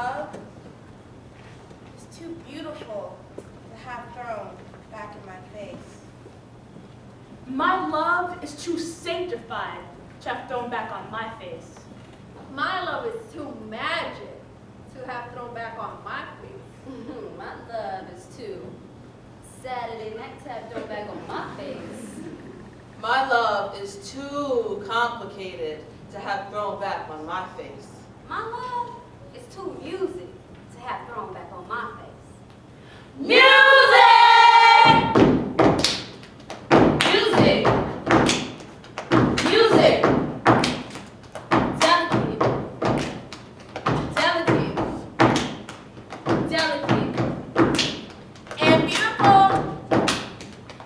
love is too beautiful to have thrown back in my face. My love is too sanctified to have thrown back on my face. My love is too magic to have thrown back on my face. My love is too Saturday night to have thrown back on my face. My love is too complicated to have thrown back on my face. My love is too music to have thrown back on my face. Music! Music! Music! Delicate. Delicate. Delicate. And beautiful.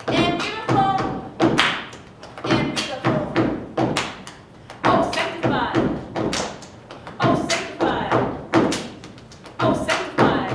And beautiful. And beautiful. Oh, sanctified. Oh, sanctified. Oh, sanctified.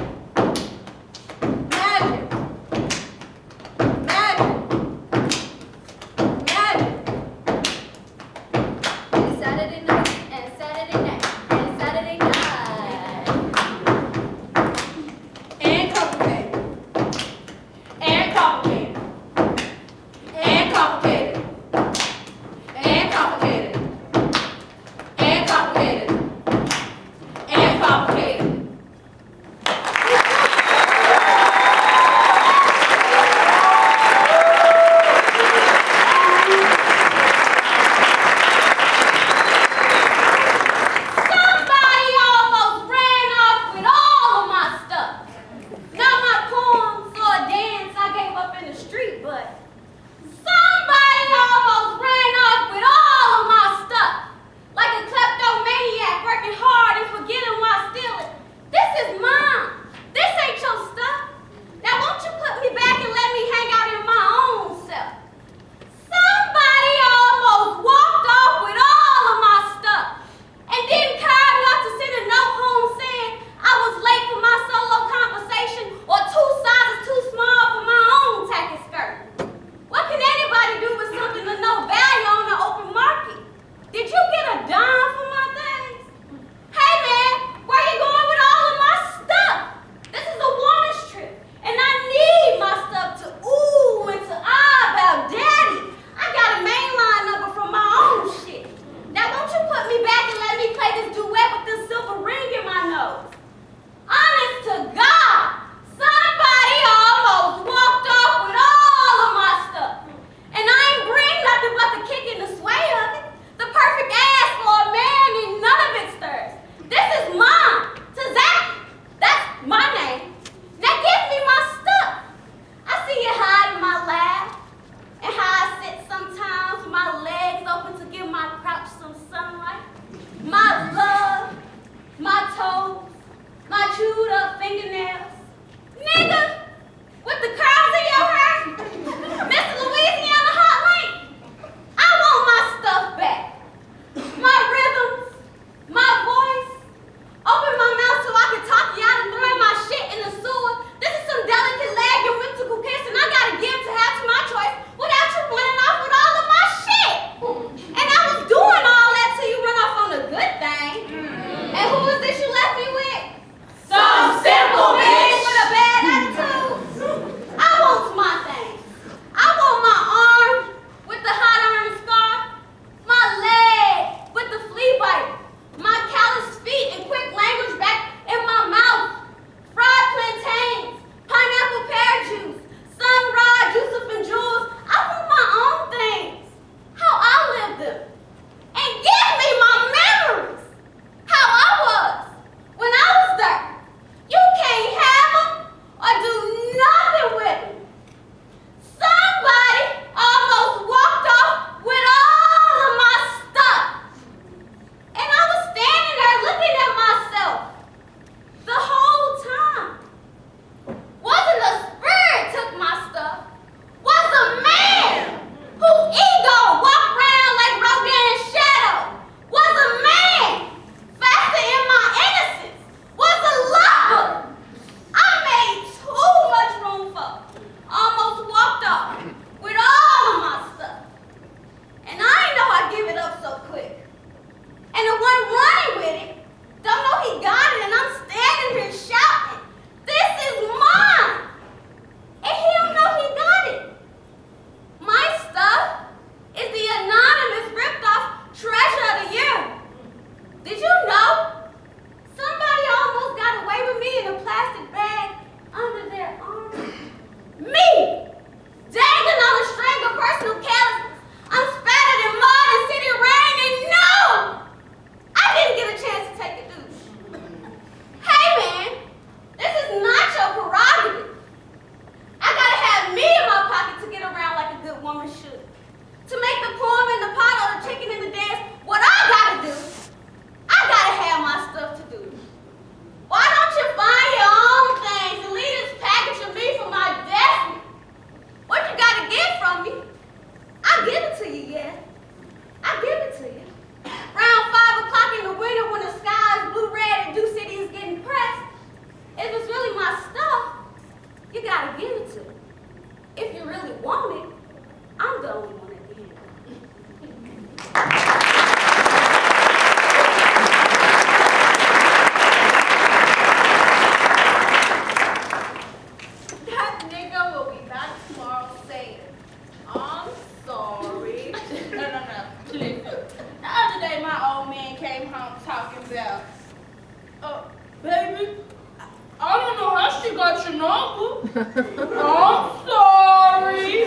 and uncle. I'm sorry.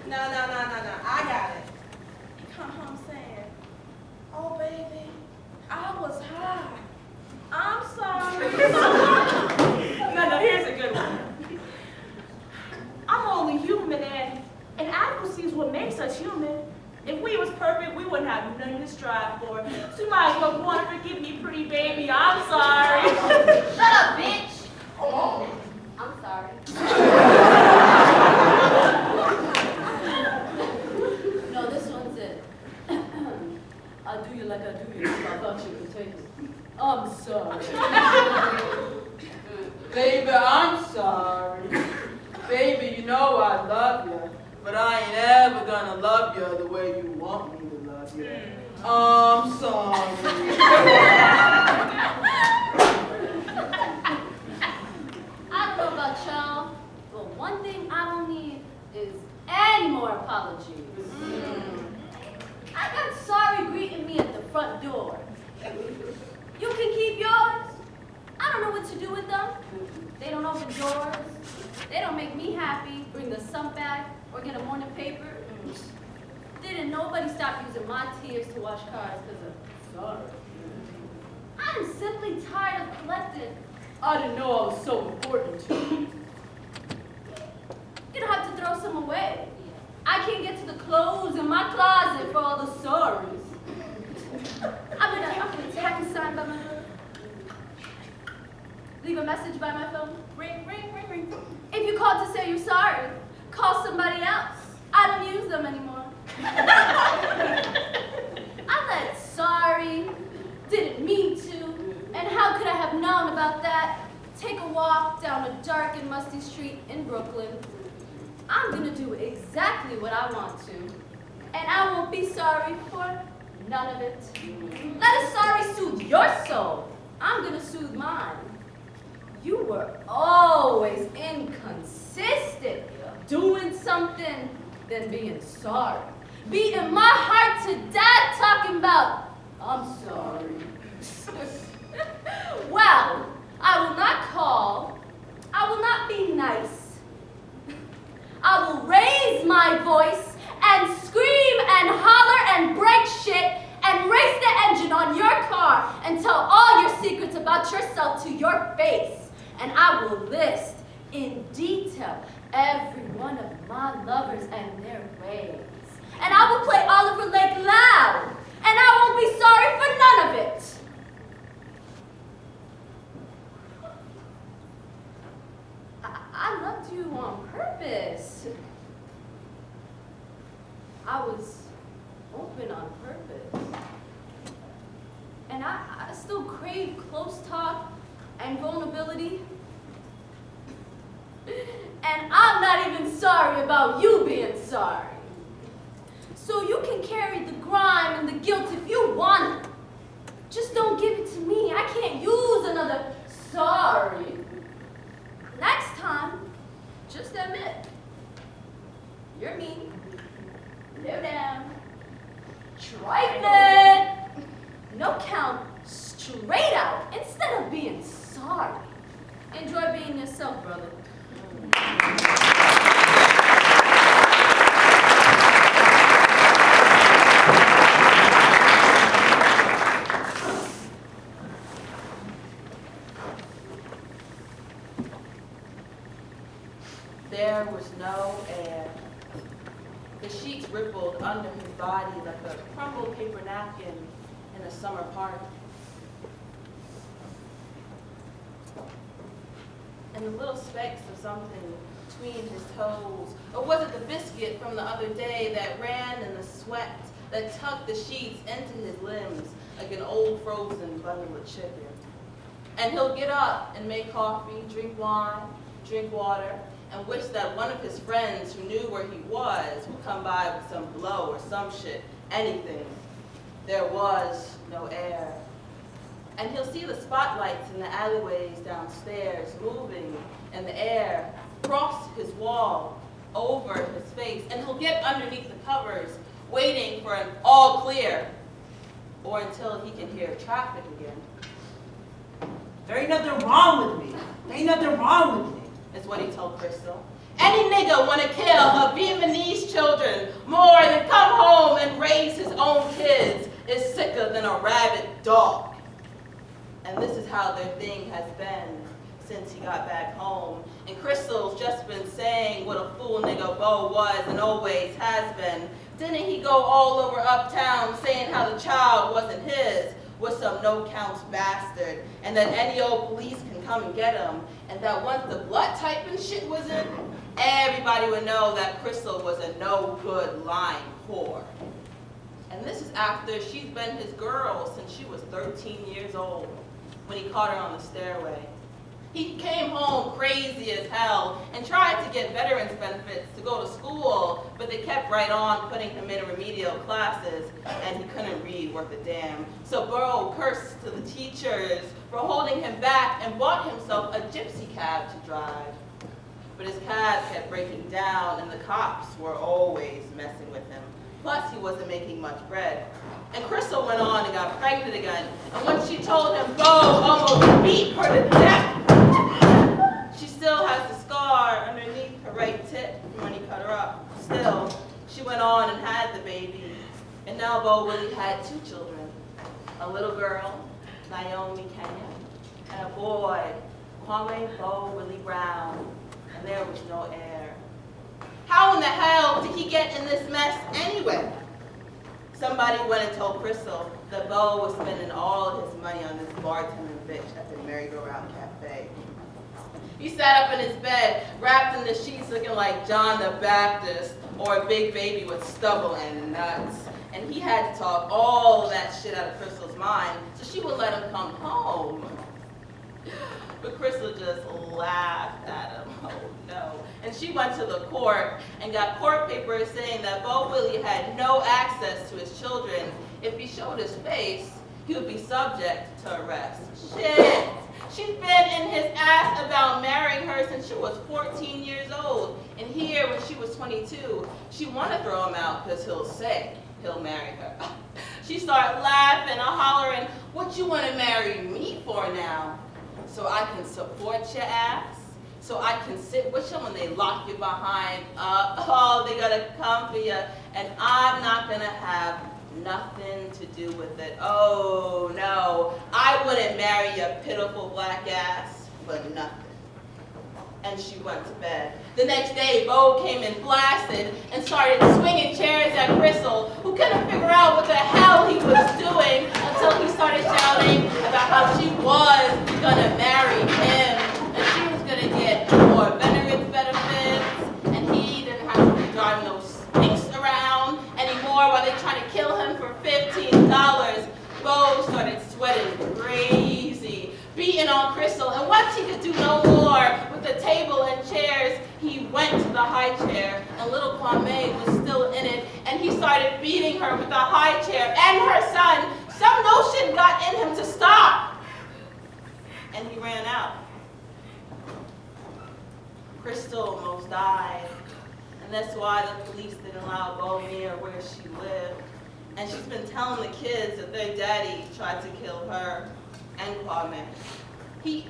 No. I got it. You come home saying, oh, baby, I was high. I'm sorry. No, here's a good one. I'm only human, and inadequacy is what makes us human. If we was perfect, we wouldn't have nothing to strive for. So you might as well go on and forgive me, pretty baby. I'm sorry. Shut up, bitch. Oh, I'm sorry. No, this one's it. I do you like I do you. I thought you could take it. I'm sorry. Baby, I'm sorry. Baby, you know I love you, but I ain't ever gonna love you the way you want me to love you. I'm sorry. I don't know about y'all, but one thing I don't need is any more apologies. I got sorry greeting me at the front door. You can keep yours. I don't know what to do with them. They don't open doors. They don't make me happy, bring the sump back, or get a morning paper. Didn't nobody stop using my tears to wash cars because of sorry. I'm simply tired of collecting. I didn't know I was so important to you. You're gonna have to throw some away. I can't get to the clothes in my closet for all the sorries. I'm gonna tack a sign by my phone. Leave a message by my phone. Ring, ring, ring, ring. If you called to say you're sorry, call somebody else. I don't use them anymore. I let sorry, didn't mean to, and how could I have known about that? Take a walk down a dark and musty street in Brooklyn. I'm gonna do exactly what I want to, and I won't be sorry for none of it. Let a sorry soothe your soul. I'm gonna soothe mine. You were always inconsistent, doing something, then being sorry. Beating my heart to death talking about, I'm sorry. Well, I will not call. I will not be nice. I will raise my voice and scream and holler and break shit and race the engine on your car and tell all your secrets about yourself to your face. And I will list in detail every one of my lovers and their ways. And I will play Oliver Lake loud. And I won't be sorry for none of it. I loved you on purpose. I was open on purpose. And I still crave close talk and vulnerability. And I'm not even sorry about you being sorry. So you can carry the grime and the guilt if you want it. Just don't give it to me. I can't use another sorry. Next time, just admit. You're mean. Low down. Trifling. No count. Straight out. Instead of being sorry. Enjoy being yourself, brother. There was no air. The sheets rippled under his body like a crumpled paper napkin in a summer park. And the little specks of something between his toes, or was it the biscuit from the other day that ran in the sweat that tucked the sheets into his limbs like an old frozen bundle of chicken? And he'll get up and make coffee, drink wine, drink water, and wish that one of his friends who knew where he was would come by with some blow or some shit, anything. There was no air. And he'll see the spotlights in the alleyways downstairs moving in the air, across his wall, over his face, and he'll get underneath the covers, waiting for an all clear, or until he can hear traffic again. There ain't nothing wrong with me. Ain't nothing wrong with it. is what he told Crystal. Any nigga wanna kill a Vietnamese children more than come home and raise his own kids is sicker than a rabid dog. And this is how their thing has been since he got back home. And Crystal's just been saying what a fool nigga Bo was and always has been. Didn't he go all over uptown saying how the child wasn't his, was some no-counts bastard, and that any old police can come and get him, and that once the blood type and shit was in, everybody would know that Crystal was a no-good lying whore. And this is after she's been his girl since she was 13 years old, when he caught her on the stairway. He came home crazy as hell and tried to get veterans benefits to go to school, but they kept right on putting him in remedial classes, and he couldn't read worth a damn. So Bo cursed to the teachers for holding him back and bought himself a gypsy cab to drive. But his cab kept breaking down, and the cops were always messing with him. Plus, he wasn't making much bread. And Crystal went on and got pregnant again. And when she told him Bo almost beat her to death, she still has the scar underneath her right tit from when he cut her up. Still, she went on and had the baby. And now Bo Willie had 2 children. A little girl, Naomi Kenya, and a boy, Kwame Bo Willie Brown. And there was no heir. How in the hell did he get in this mess anyway? Somebody went and told Crystal that Bo was spending all his money on this bartending bitch at the Merry-Go-Round Cafe. He sat up in his bed, wrapped in the sheets looking like John the Baptist or a big baby with stubble and nuts. And he had to talk all of that shit out of Crystal's mind so she would let him come home. But Crystal just laughed at him. Oh no. And she went to the court and got court papers saying that Bo Willie had no access to his children. If he showed his face, he would be subject to arrest. Shit! She's been in his ass about marrying her since she was 14 years old. And here, when she was 22, she wanted to throw him out because he'll say he'll marry her. She started laughing and hollering, "What you want to marry me for now? So I can support your ass? So I can sit with you when they lock you behind? Oh, they gotta come for you, and I'm not gonna have nothing to do with it. Oh no, I wouldn't marry your pitiful black ass for nothing." And she went to bed. The next day, Bo came in blasted and started swinging chairs at Crystal, who couldn't figure out what the hell he was doing until he started shouting about how she was gonna marry him, and she was gonna get more veterans benefits, and he didn't have to be driving those stinks around anymore while they tried to kill him for $15. Bo started sweating crazy, beating on Crystal, and once he could do no more with the table and chairs, he went to the high chair, and little Kwame was still in it, and he started beating her with the high chair and her son. Some notion got in him to stop, and he ran out. Crystal almost died, and that's why the police didn't allow Bo near where she lived. And she's been telling the kids that their daddy tried to kill her and Kwame. He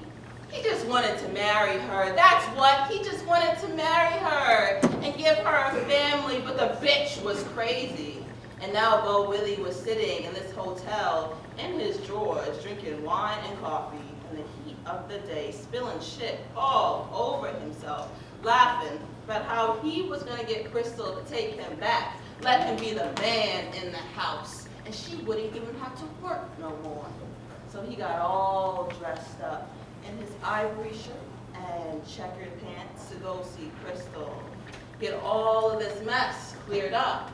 just wanted to marry her. That's what. He just wanted to marry her and give her a family, but the bitch was crazy. And now Bo Willie was sitting in this hotel in his drawers, drinking wine and coffee in the heat of the day, spilling shit all over himself, laughing about how he was going to get Crystal to take him back, let him be the man in the house, and she wouldn't even have to work no more. So he got all dressed up in his ivory shirt and checkered pants to go see Crystal, get all of this mess cleared up.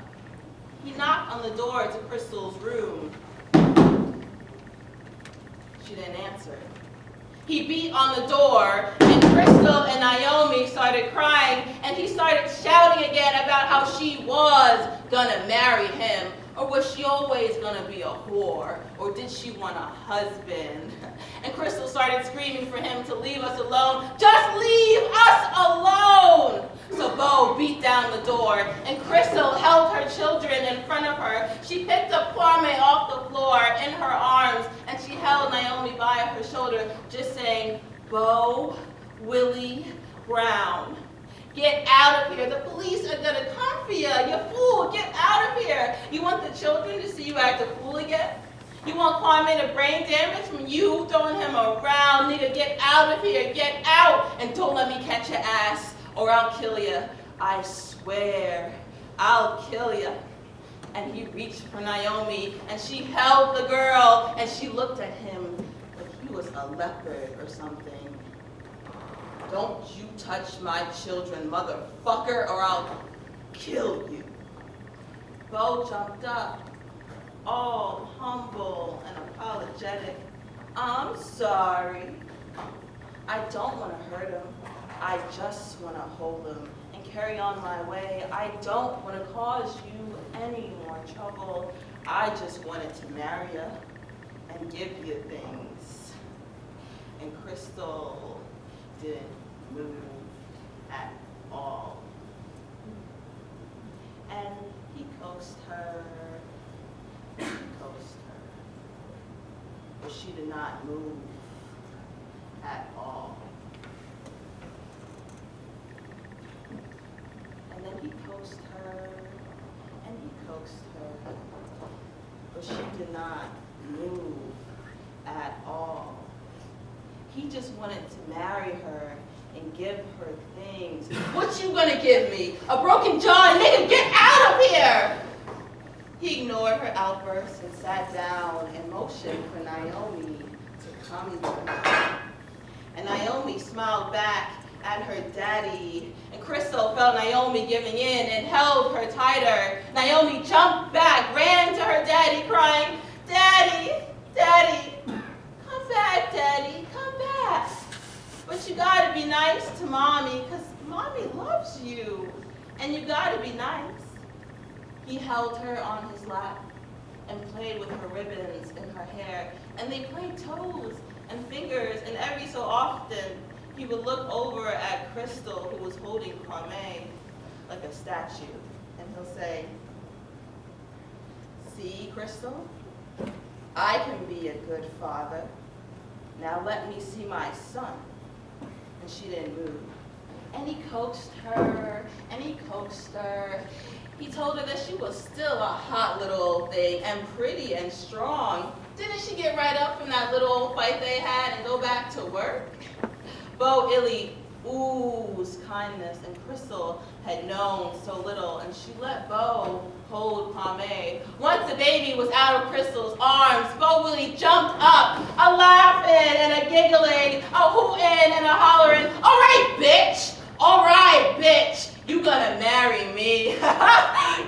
He knocked on the door to Crystal's room. She didn't answer. He beat on the door, and Crystal and Naomi started crying, and he started shouting again about how she was gonna marry him. Or was she always gonna be a whore? Or did she want a husband? And Crystal started screaming for him to leave us alone. Just leave us alone! So Bo beat down the door, and Crystal held her children in front of her. She picked up Kwame off the floor in her arms, and she held Naomi by her shoulder, just saying, "Bo, Willie Brown. Get out of here. The police are gonna come for you. You fool. Get out of here. You want the children to see you act a fool again? You want Kwame to brain damage from you throwing him around? Nigga, get out of here. Get out. And don't let me catch your ass or I'll kill you. I swear, I'll kill you. And he reached for Naomi and she held the girl and she looked at him like he was a leopard or something. Don't you touch my children, motherfucker, or I'll kill you. Bo jumped up, all humble and apologetic. I'm sorry. I don't want to hurt him. I just want to hold him and carry on my way. I don't want to cause you any more trouble. I just wanted to marry you and give you things. And Crystal didn't move at all. And he coaxed her, but she did not move at all. And then he coaxed her, and he coaxed her, but she did not move at all. He just wanted to marry her and give her things. What you gonna give me? A broken jaw? Nigga, get out of here! He ignored her outbursts and sat down and motioned for Naomi to come to him. And Naomi smiled back at her daddy, and Crystal felt Naomi giving in and held her tighter. Naomi jumped back, ran to her daddy, crying, "Daddy, Daddy, come back, Daddy, come back. But you gotta be nice to Mommy, because Mommy loves you, and you gotta be nice." He held her on his lap and played with her ribbons in her hair, and they played toes and fingers, and every so often he would look over at Crystal, who was holding Kwame like a statue, and he'll say, "See, Crystal, I can be a good father. Now let me see my son." And she didn't move. And he coaxed her, and he coaxed her. He told her that she was still a hot little old thing, and pretty and strong. Didn't she get right up from that little old fight they had and go back to work? Bo Illy oozed kindness, and Crystal had known so little, and she let Bo hold Kwame. Once the baby was out of Crystal's arms, Bo Willie jumped up, a laughing and a giggling, a hooting and a hollering, "All right, bitch! All right, bitch! You gonna marry me.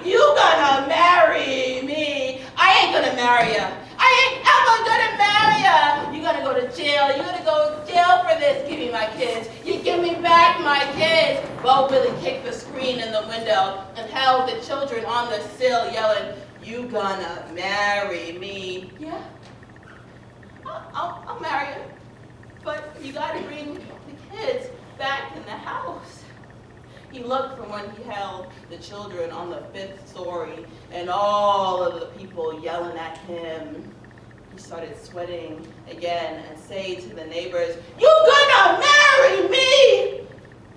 You gonna marry me. I ain't gonna marry ya. I ain't ever gonna marry ya. You gonna go to jail. You gonna go to jail for this. Give me my kids. You give me back my kids." Bo Willie kicked the screen in the window and held the children on the sill, yelling, "You gonna marry me?" "Yeah, I'll marry you. But you gotta bring the kids back in the house." He looked from when he held the children on the 5th story and all of the people yelling at him. He started sweating again and said to the neighbors, "You gonna marry me?"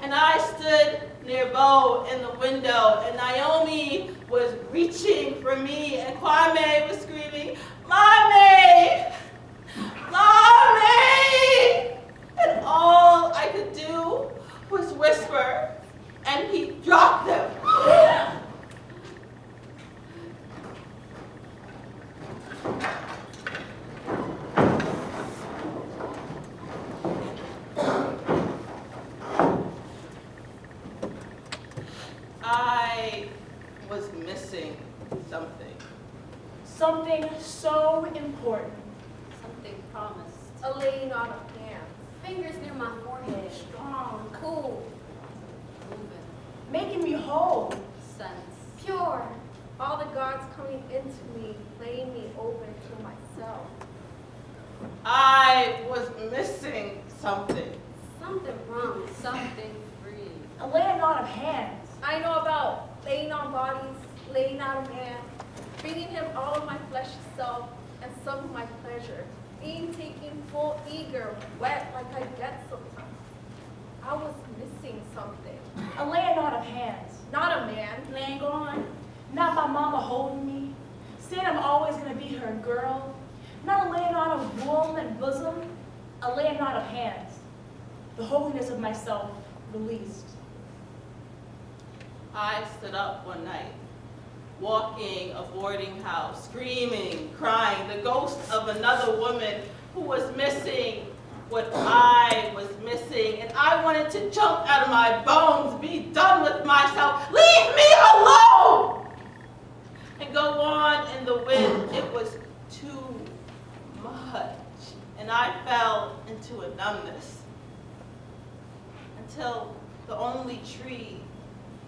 And I stood near Bo in the window, and Naomi was reaching for me, and Kwame was screaming, "Mommy! Mommy!" And all I could do was whisper, and he dropped them. I was missing something. Something so important. Something promised. A laying on of hands. Fingers near my forehead. Strong. Cool. Moving. Making me whole. Sense. Pure. All the gods coming into me, laying me open to myself. I was missing something. Something wrong. Something free. A laying on of hands. I know about laying on bodies, laying on a man, bringing him all of my fleshly self and some of my pleasure, being taken full, eager, wet like I get sometimes. I was missing something. A laying on of hands. Not a man. Laying on. Not my mama holding me. Saying I'm always gonna be her girl. Not a laying on of womb and bosom. A laying on of hands. The holiness of myself released. I stood up one night, walking a boarding house, screaming, crying, the ghost of another woman who was missing what I was missing, and I wanted to jump out of my bones, be done with myself, leave me alone, and go on in the wind. It was too much, and I fell into a numbness until the only tree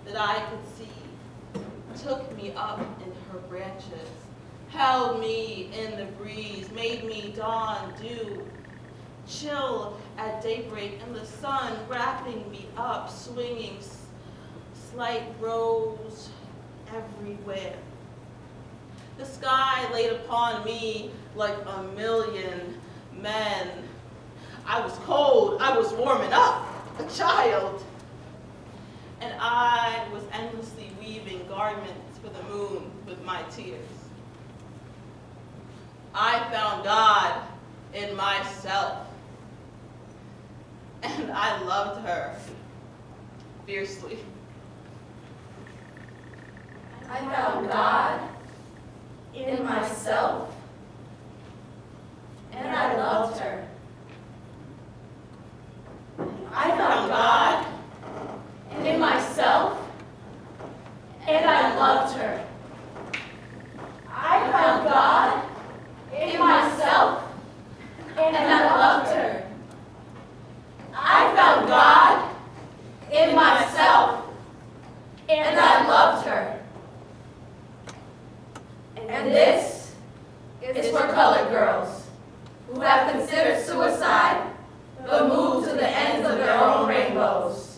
that I could see took me up in her branches, held me in the breeze, made me dawn dew, chill at daybreak, and the sun wrapping me up, swinging slight rose everywhere. The sky laid upon me like a million men. I was cold, I was warming up, a child. And I was endlessly weaving garments for the moon with my tears. I found God in myself, and I loved her fiercely. I found God in myself, and I loved her. I found God in myself, and I loved her. I found God in myself, and I loved her. I found God in myself, and I loved her. And this is for colored girls who have considered suicide, but moved to the ends of their own rainbows.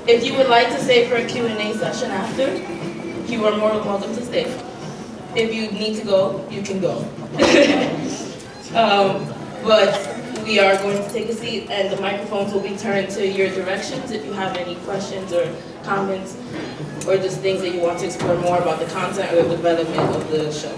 If you would like to stay for a Q&A session after, you are more than welcome to stay. If you need to go, you can go. But we are going to take a seat, and the microphones will be turned to your directions if you have any questions or comments or just things that you want to explore more about the content or the development of the show.